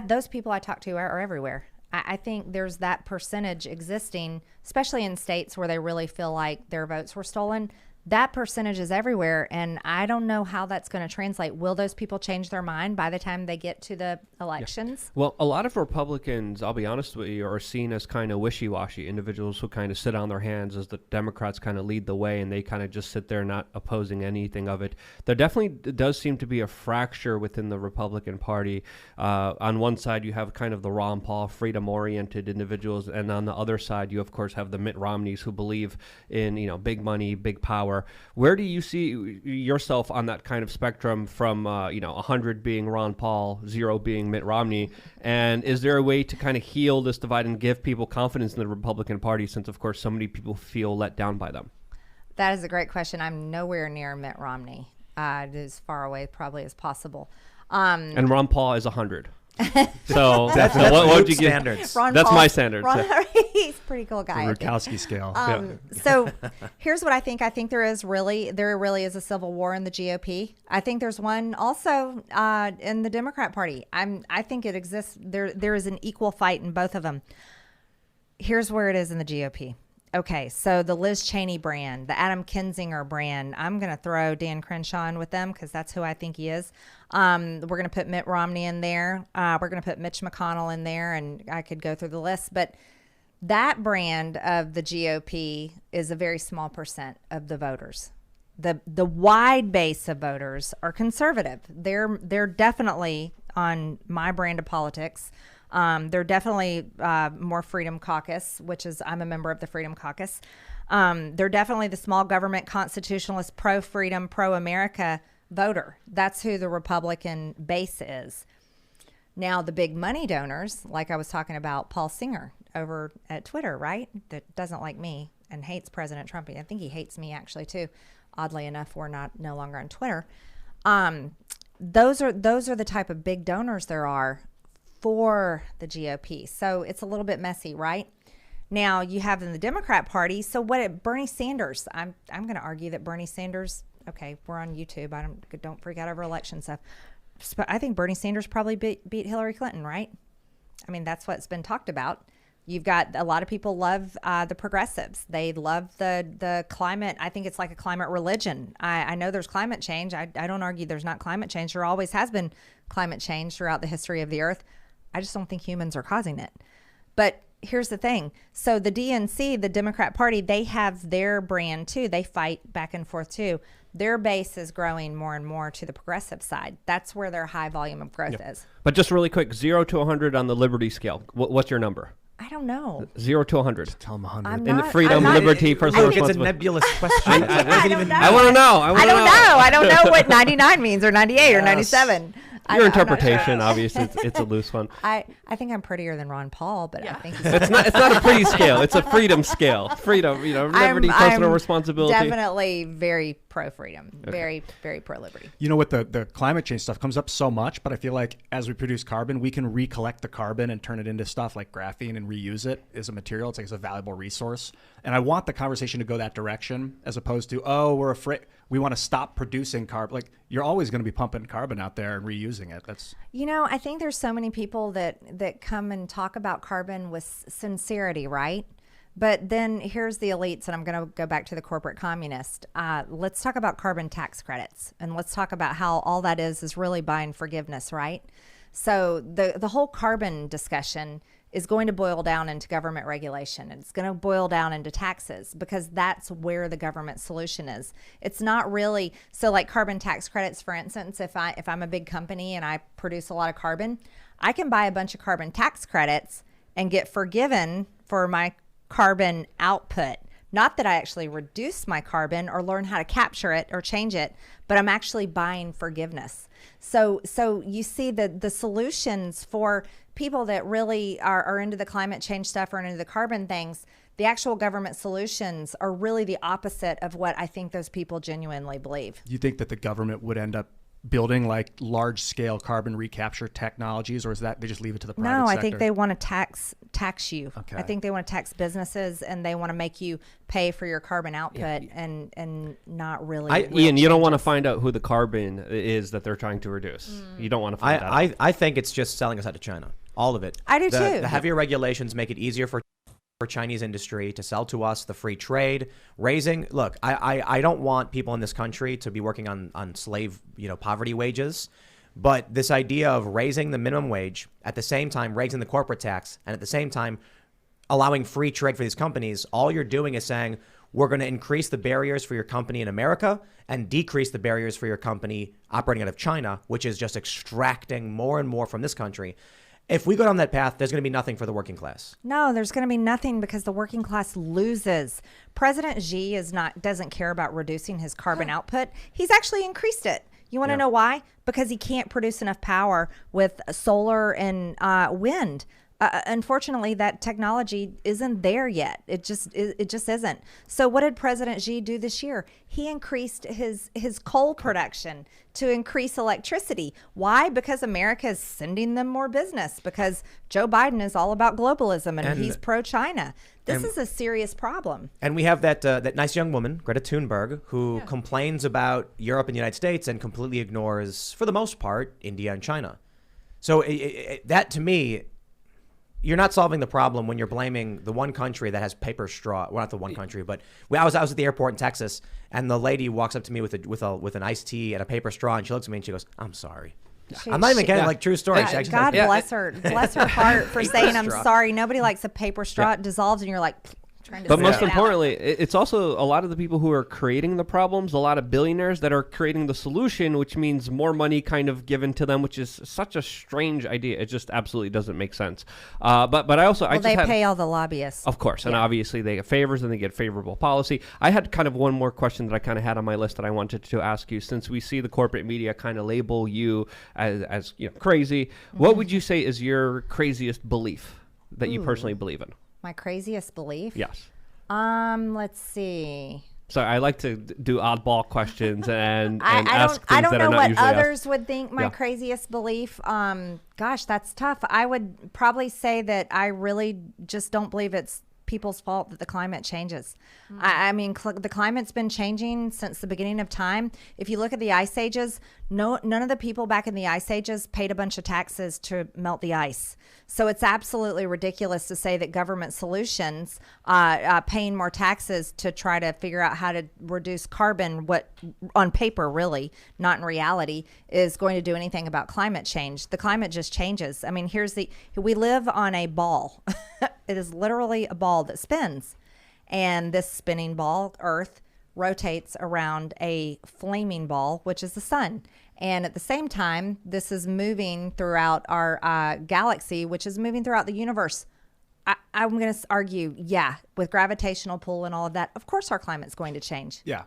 Those people I talk to are everywhere. I think there's that percentage existing, especially in states where they really feel like their votes were stolen. That percentage is everywhere, and I don't know how that's going to translate. Will those people change their mind by the time they get to the elections? Well, a lot of Republicans, I'll be honest with you, are seen as kind of wishy-washy individuals who kind of sit on their hands as the Democrats kind of lead the way, and they kind of just sit there not opposing anything of it. There definitely does seem to be a fracture within the Republican Party. On one side, you have kind of the Ron Paul, freedom-oriented individuals, and on the other side, you, of course, have the Mitt Romneys who believe in, big money, big power. Where do you see yourself on that kind of spectrum from, 100 being Ron Paul, 0 being Mitt Romney? And is there a way to kind of heal this divide and give people confidence in the Republican Party since, of course, so many people feel let down by them? That is a great question. I'm nowhere near Mitt Romney. As far away probably as possible. And Ron Paul is 100. So That's what would you give? standards. Ron That's Paul- my standards. He's a pretty cool guy. I think. Rudkowski scale. So here's what I think. I think there really is a civil war in the GOP. I think there's one also in the Democrat Party. I think it exists. There is an equal fight in both of them. Here's where it is in the GOP. Okay, so the Liz Cheney brand, the Adam Kinzinger brand, I'm going to throw Dan Crenshaw in with them because that's who I think he is. We're going to put Mitt Romney in there. We're going to put Mitch McConnell in there, and I could go through the list. But that brand of the GOP is a very small percent of the voters. The wide base of voters are conservative. They're definitely on my brand of politics. They're definitely more Freedom Caucus, which is I'm a member of the Freedom Caucus. They're definitely the small government constitutionalist, pro-freedom, pro-America voter. That's who the Republican base is. Now, the big money donors, like I was talking about Paul Singer over at Twitter, right? That doesn't like me and hates President Trump. I think he hates me actually too. Oddly enough, we're no longer on Twitter. Those are the type of big donors there are for the GOP. So it's a little bit messy, right? Now you have in the Democrat Party. So Bernie Sanders? I'm going to argue that Bernie Sanders. Okay, we're on YouTube. Don't freak out over election stuff. I think Bernie Sanders probably beat Hillary Clinton, right? I mean, that's what's been talked about. You've got a lot of people love the progressives. They love the climate. I think it's like a climate religion. I know there's climate change. I don't argue there's not climate change. There always has been climate change throughout the history of the earth. I just don't think humans are causing it. But here's the thing. So the DNC, the Democrat Party, they have their brand too. They fight back and forth too. Their base is growing more and more to the progressive side. That's where their high volume of growth is. But just really quick, 0 to 100 on the liberty scale. What's your number? I don't know. 0 to 100. Tell them 100. I'm In not- freedom, I'm not- liberty, personal Look, it's a responsibility. nebulous question. I don't know. I want to know. I don't know. I don't know what 99 means or 98 or 97. Your I'm not interpretation, sure. obviously, it's a loose one. I think I'm prettier than Ron Paul, but I think he's It's not a pretty scale. It's a freedom scale. Freedom, liberty, personal I'm responsibility. Definitely very pro freedom, very pro liberty. You know what, the climate change stuff comes up so much, but I feel like as we produce carbon, we can recollect the carbon and turn it into stuff like graphene and reuse it as a material. It's a valuable resource. And I want the conversation to go that direction as opposed to, oh, we're afraid, we want to stop producing carbon. Like, you're always going to be pumping carbon out there and reusing it. That's I think there's so many people that come and talk about carbon with sincerity, right? But then here's the elites, and I'm going to go back to the corporate communist. Let's talk about carbon tax credits, and let's talk about how all that is really buying forgiveness, right? So the whole carbon discussion is going to boil down into government regulation, and it's going to boil down into taxes because that's where the government solution is. It's not really so like carbon tax credits, for instance. If I'm a big company and I produce a lot of carbon, I can buy a bunch of carbon tax credits and get forgiven for my carbon output. Not that I actually reduce my carbon or learn how to capture it or change it, but I'm actually buying forgiveness. So you see the solutions for people that really are into the climate change stuff or into the carbon things, the actual government solutions are really the opposite of what I think those people genuinely believe. Do you think that the government would end up building like large scale carbon recapture technologies, or is that they just leave it to the private No, sector? I think they want to tax you. Okay. I think they want to tax businesses, and they want to make you pay for your carbon output and not really. real Ian, you don't want to changes. find out who the carbon is that they're trying to reduce. You don't want to find that out. I think it's just selling us out to China. All of it. I do too. The heavier regulations make it easier for Chinese industry to sell to us, the free trade, look, I don't want people in this country to be working on slave, poverty wages. But this idea of raising the minimum wage, at the same time raising the corporate tax, and at the same time allowing free trade for these companies, all you're doing is saying, we're going to increase the barriers for your company in America and decrease the barriers for your company operating out of China, which is just extracting more and more from this country. If we go down that path, there's going to be nothing for the working class. No, there's going to be nothing because the working class loses. President Xi doesn't care about reducing his carbon output. He's actually increased it. You want to know why? Because he can't produce enough power with solar and wind. Unfortunately, that technology isn't there yet. It just isn't. So what did President Xi do this year? He increased his coal production to increase electricity. Why? Because America is sending them more business, because Joe Biden is all about globalism and he's pro-China. This is a serious problem. And we have that nice young woman, Greta Thunberg, who complains about Europe and the United States and completely ignores, for the most part, India and China. So that, to me, you're not solving the problem when you're blaming the one country that has paper straw. Well, not the one country, but I was at the airport in Texas, and the lady walks up to me with an iced tea and a paper straw, and she looks at me and she goes, "I'm sorry." I'm not even kidding. Like, true story. She actually God says, bless her heart for saying I'm straw. sorry. Nobody likes a paper straw. It dissolves, and you're like trying to. But most spit it out. importantly, it's also a lot of the people who are creating the problems, a lot of billionaires that are creating the solution, which means more money kind of given to them, which is such a strange idea. It just absolutely doesn't make sense. But I also Well, they pay all the lobbyists. Of course, and obviously they get favors and they get favorable policy. I had kind of one more question that I kind of had on my list that I wanted to ask you. Since we see the corporate media kind of label you as crazy, what would you say is your craziest belief that you personally believe in? My craziest belief? Yes. Let's see. So I like to do oddball questions and ask things I don't that know are not what usually others asked. would think my Yeah. craziest belief. Gosh, that's tough. I would probably say that I really just don't believe it's people's fault that the climate changes. I mean, the climate's been changing since the beginning of time. If you look at the ice ages, none of the people back in the ice ages paid a bunch of taxes to melt the ice. So it's absolutely ridiculous to say that government solutions, paying more taxes to try to figure out how to reduce carbon, what on paper really, not in reality, is going to do anything about climate change. The climate just changes. I mean, we live on a ball. It is literally a ball that spins. And this spinning ball, Earth, rotates around a flaming ball, which is the sun. And at the same time, this is moving throughout our galaxy, which is moving throughout the universe. I'm going to argue, with gravitational pull and all of that, of course our climate's going to change. Yeah,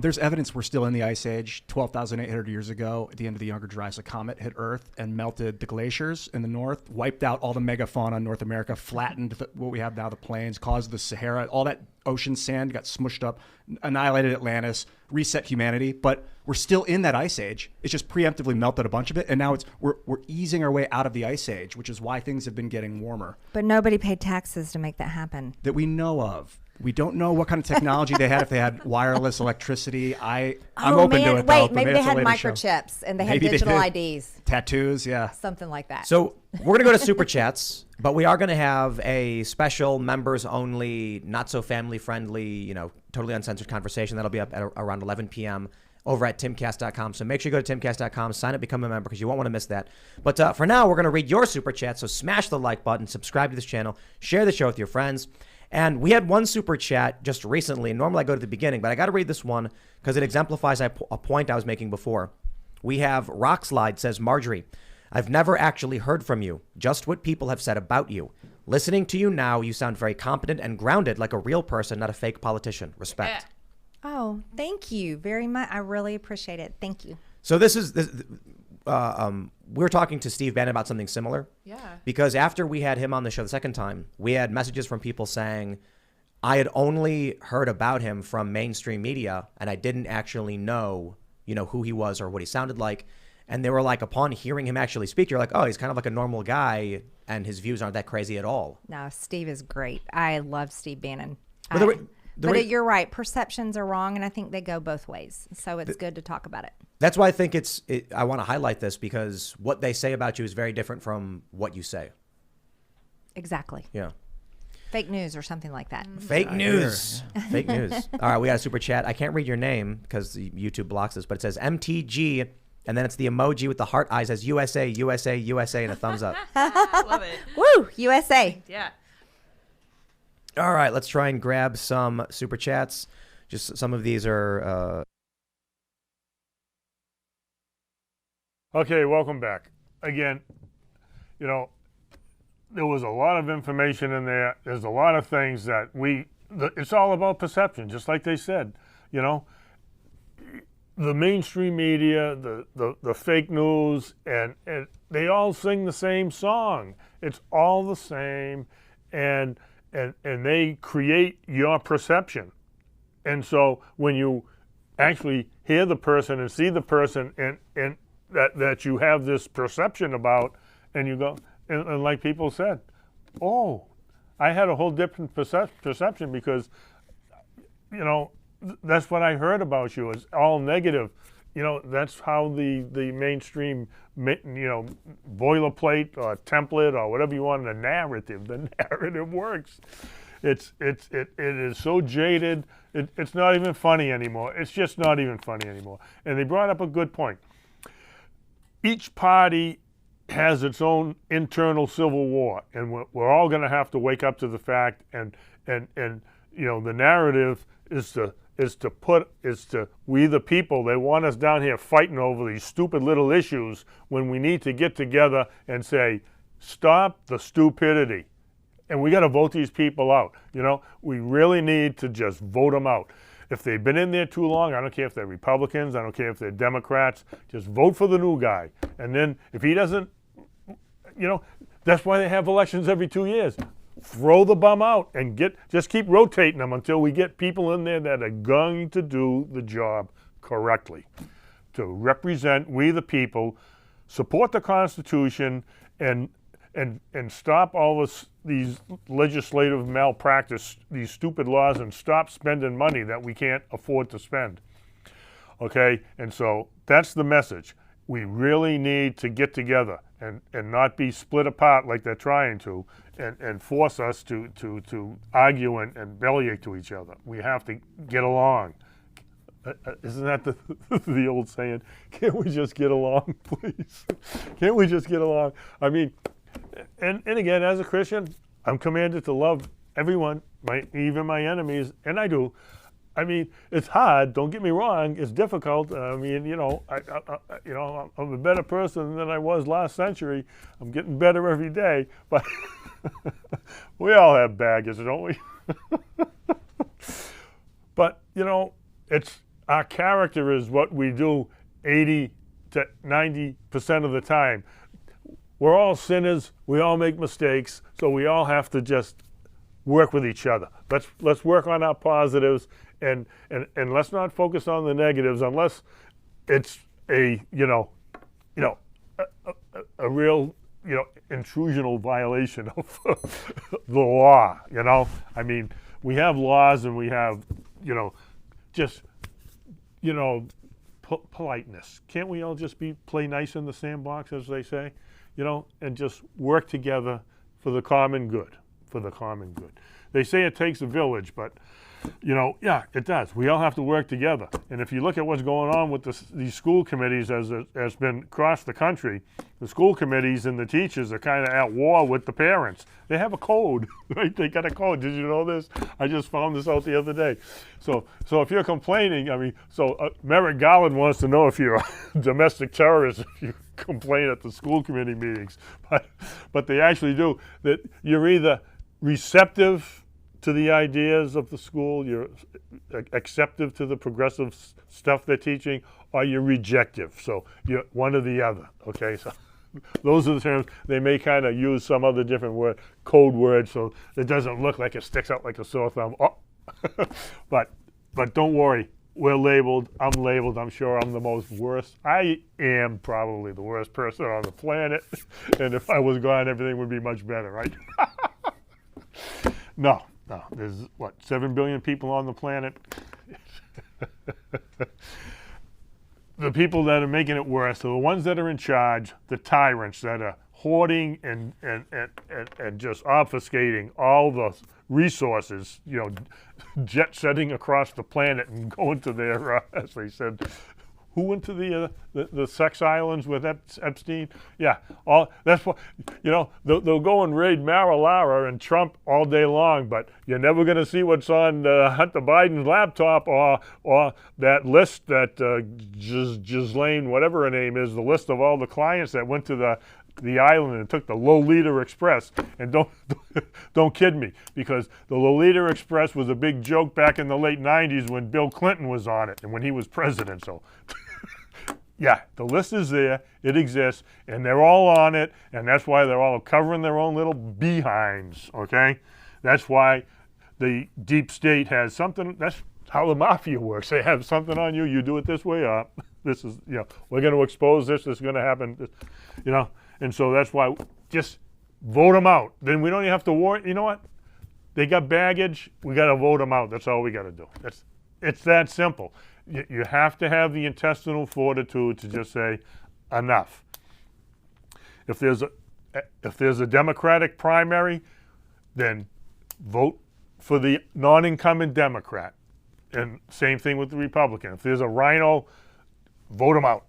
there's evidence we're still in the ice age. 12,800 years ago, at the end of the Younger Dryas, a comet hit Earth and melted the glaciers in the north, wiped out all the megafauna in North America, flattened what we have now, the plains, caused the Sahara, all that ocean sand got smushed up, annihilated Atlantis, reset humanity. But we're still in that ice age. It's just preemptively melted a bunch of it, and now we're easing our way out of the ice age, which is why things have been getting warmer. But nobody paid taxes to make that happen. That we know of. We don't know what kind of technology they had, if they had wireless electricity. I'm open to it, though. Wait, maybe they had microchips and they had digital IDs. Tattoos, yeah. Something like that. So we're going to go to Super Chats, but we are going to have a special members-only, not-so-family-friendly, totally uncensored conversation. That'll be up at around 11 p.m. over at timcast.com. So make sure you go to timcast.com, sign up, become a member, because you won't want to miss that. But for now, we're going to read your Super Chat, so smash the like button, subscribe to this channel, share the show with your friends. And we had one Super Chat just recently. Normally I go to the beginning, but I got to read this one because it exemplifies a point I was making before. We have Rockslide says, Marjorie, I've never actually heard from you, just what people have said about you. Listening to you now, you sound very competent and grounded like a real person, not a fake politician. Respect. Oh, thank you very much. I really appreciate it. Thank you. So we were talking to Steve Bannon about something similar. Yeah. Because after we had him on the show the second time, we had messages from people saying, I had only heard about him from mainstream media and I didn't actually know, who he was or what he sounded like. And they were like, upon hearing him actually speak, you're like, oh, he's kind of like a normal guy and his views aren't that crazy at all. No, Steve is great. I love Steve Bannon. But you're right. Perceptions are wrong, and I think they go both ways. So it's good to talk about it. That's why I think I want to highlight this because what they say about you is very different from what you say. Exactly. Yeah. Fake news or something like that. Fake news. Fake news. All right, we got a Super Chat. I can't read your name because YouTube blocks this, but it says MTG, and then it's the emoji with the heart eyes as USA, USA, USA, and a thumbs up. Love it. Woo! USA. Yeah. All right, let's try and grab some Super Chats. Just some of these are... Okay, welcome back. Again, there was a lot of information in there. There's a lot of things that it's all about perception, just like they said. The mainstream media, the fake news, and they all sing the same song. It's all the same, and they create your perception. And so when you actually hear the person and see the person and that you have this perception about, and you go, and like people said, oh, I had a whole different perception because, that's what I heard about you. It's all negative. that's how the mainstream, boilerplate or template or whatever you want, the narrative works. It is so jaded. It's not even funny anymore. It's just not even funny anymore. And they brought up a good point. Each party has its own internal civil war, and we're all going to have to wake up to the fact. And the narrative is to we the people. They want us down here fighting over these stupid little issues when we need to get together and say, stop the stupidity. And we got to vote these people out. We really need to just vote them out. If they've been in there too long, I don't care if they're Republicans, I don't care if they're Democrats, just vote for the new guy. And then if he doesn't, that's why they have elections every 2 years. Throw the bum out and just keep rotating them until we get people in there that are going to do the job correctly, to represent we the people, support the Constitution, and stop all these legislative malpractice, these stupid laws, and stop spending money that we can't afford to spend. Okay, and so that's the message. We really need to get together and not be split apart like they're trying to, and force us to argue and bellyache to each other. We have to get along. Isn't that the old saying? Can't we just get along, please? Can't we just get along? I mean, and again, as a Christian, I'm commanded to love everyone, even my enemies, and I do. I mean, it's hard. Don't get me wrong. It's difficult. I mean, I'm a better person than I was last century. I'm getting better every day. But we all have baggage, don't we? But it's our character is what we do 80 to 90% of the time. We're all sinners. We all make mistakes. So we all have to just work with each other. Let's work on our positives. And let's not focus on the negatives unless it's a real intrusional violation of the law. I mean, we have laws and we have just politeness. Can't we all just play nice in the sandbox, as they say, and just work together for the common good. They say it takes a village, but yeah, it does. We all have to work together. And if you look at what's going on with these school committees as been across the country, the school committees and the teachers are kind of at war with the parents. They have a code, right? They got a code. Did you know this? I just found this out the other day. So if you're complaining, Merrick Garland wants to know if you're a domestic terrorist if you complain at the school committee meetings. But they actually do. That you're either receptive to the ideas of the school, you're acceptive to the progressive stuff they're teaching, or you're rejective. So you're one or the other, okay? So those are the terms. They may kind of use some other different code word, so it doesn't look like it sticks out like a sore thumb. Oh. But don't worry, we're labeled, I'm labeled, I'm sure I'm the worst. I am probably the worst person on the planet, and if I was gone, everything would be much better, right? No, there's 7 billion people on the planet. The people that are making it worse are the ones that are in charge, the tyrants that are hoarding and just obfuscating all the resources, jet setting across the planet and going to their, as they said, who went to the sex islands with Epstein? Yeah, that's what they'll go and raid Mar-a-Lago and Trump all day long, but you're never going to see what's on Hunter Biden's laptop or that list that Ghislaine, whatever her name is, the list of all the clients that went to the island and took the Lolita Express. And don't kid me, because the Lolita Express was a big joke back in the late 90s when Bill Clinton was on it and when he was president. So yeah, the list is there, it exists, and they're all on it, and that's why they're all covering their own little behinds, okay? That's why the deep state has something. That's how the mafia works. They have something on you, you do it this way, this is, we're going to expose this is going to happen, and so that's why just vote them out. Then we don't even have to worry. You know what? They got baggage. We got to vote them out. That's all we got to do. It's that simple. You have to have the intestinal fortitude to just say, enough. If there's a Democratic primary, then vote for the non-incumbent Democrat. And same thing with the Republican. If there's a rhino, vote them out.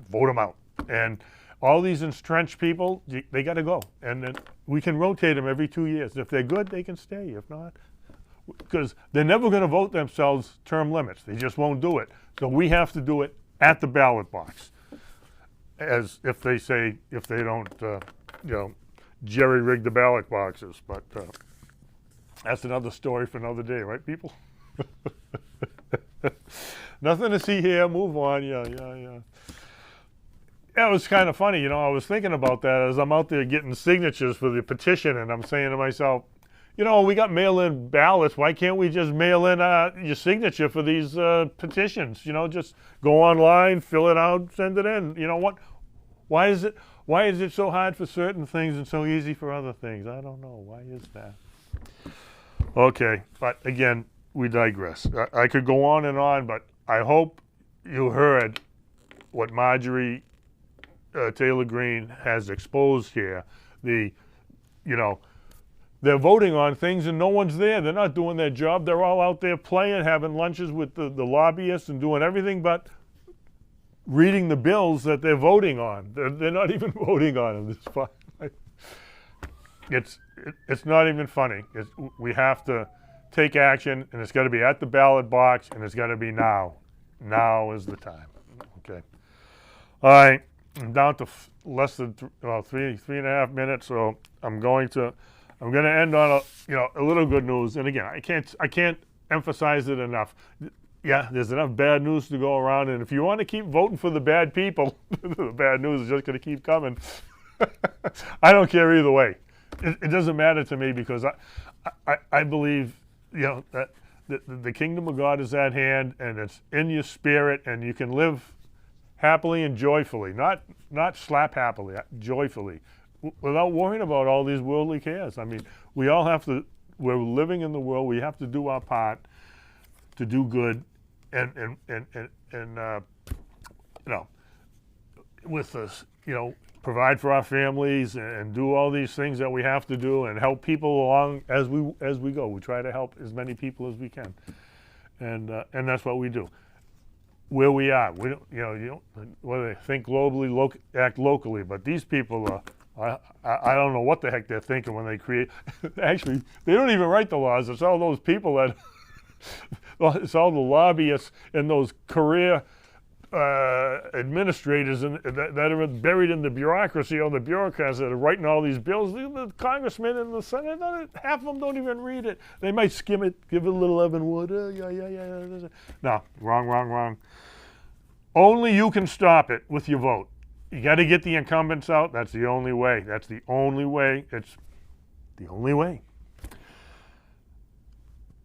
Vote them out. And all these entrenched people, they got to go. And then we can rotate them every 2 years. If they're good, they can stay. If not, because they're never going to vote themselves term limits. They just won't do it. So we have to do it at the ballot box. As if they don't, jerry rig the ballot boxes. But that's another story for another day, right, people? Nothing to see here. Move on. Yeah. Yeah, it was kind of funny. I was thinking about that as I'm out there getting signatures for the petition, and I'm saying to myself, we got mail-in ballots. Why can't we just mail in your signature for these petitions? Just go online, fill it out, send it in. You know what? Why is it so hard for certain things and so easy for other things? I don't know. Why is that? Okay, but again, we digress. I could go on, but I hope you heard what Marjorie Taylor Greene has exposed here. They're voting on things and no one's there. They're not doing their job. They're all out there playing, having lunches with the lobbyists and doing everything but reading the bills that they're voting on. They're not even voting on them. It's not even funny. We have to take action, and it's got to be at the ballot box, and it's got to be now. Now is the time. Okay. All right. I'm down to less than three and a half minutes, so I'm going to end on a little good news. And again, I can't emphasize it enough. Yeah, there's enough bad news to go around, and if you want to keep voting for the bad people, the bad news is just going to keep coming. I don't care either way. It doesn't matter to me, because I believe that the kingdom of God is at hand, and it's in your spirit, and you can live happily and joyfully, not slap happily, joyfully, without worrying about all these worldly cares. I mean, we all have to. We're living in the world. We have to do our part to do good, and with us, provide for our families and do all these things that we have to do and help people along as we go. We try to help as many people as we can, and that's what we do. Where we are, we don't, whether they think globally, act locally, but these people I don't know what the heck they're thinking when they create. Actually, they don't even write the laws. It's all those people that. It's all the lobbyists and those career administrators that are buried in the bureaucracy, or the bureaucrats that are writing all these bills. The congressmen and the senate, half of them don't even read it. They might skim it, give it a little Evan Wood. Yeah. No, wrong. Only you can stop it with your vote. You got to get the incumbents out. That's the only way. It's the only way.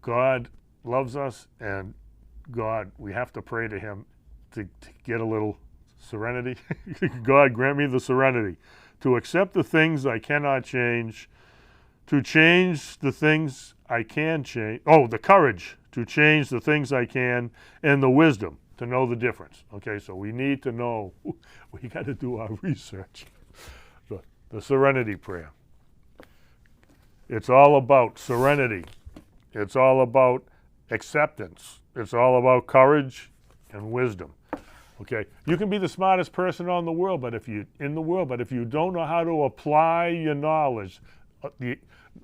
God loves us, and we have to pray to him to get a little serenity. God, grant me the serenity to accept the things I cannot change, to change the things I can change. Oh, the courage to change the things I can, and the wisdom to know the difference. Okay, so we need to know. We got to do our research. The serenity prayer. It's all about serenity. It's all about acceptance. It's all about courage and wisdom. Okay, you can be the smartest person in the world, but if you don't know how to apply your knowledge, the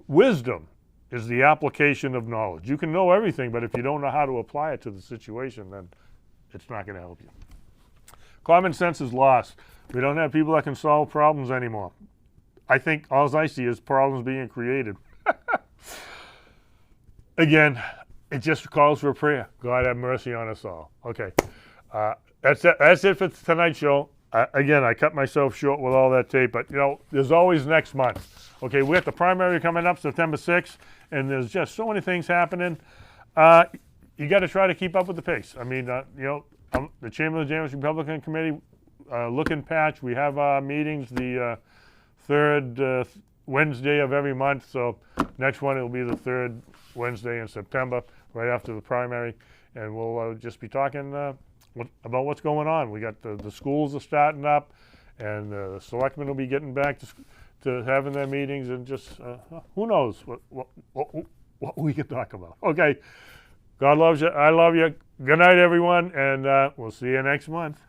wisdom is the application of knowledge. You can know everything, but if you don't know how to apply it to the situation, then it's not going to help you. Common sense is lost. We don't have people that can solve problems anymore. I think all I see is problems being created. Again, it just calls for prayer. God have mercy on us all. Okay, that's it for tonight's show. Again, I cut myself short with all that tape, but there's always next month. Okay, we got the primary coming up September 6th, and there's just so many things happening. You got to try to keep up with the pace. I mean, I'm the chairman of the James Republican Committee, looking patch. We have our meetings the third Wednesday of every month. So next one, it'll be the third Wednesday in September, right after the primary. and we'll just be talking about what's going on. We got the schools are starting up, and the selectmen will be getting back to having their meetings, and just who knows what we can talk about. Okay, God loves you. I love you. Good night, everyone, and we'll see you next month.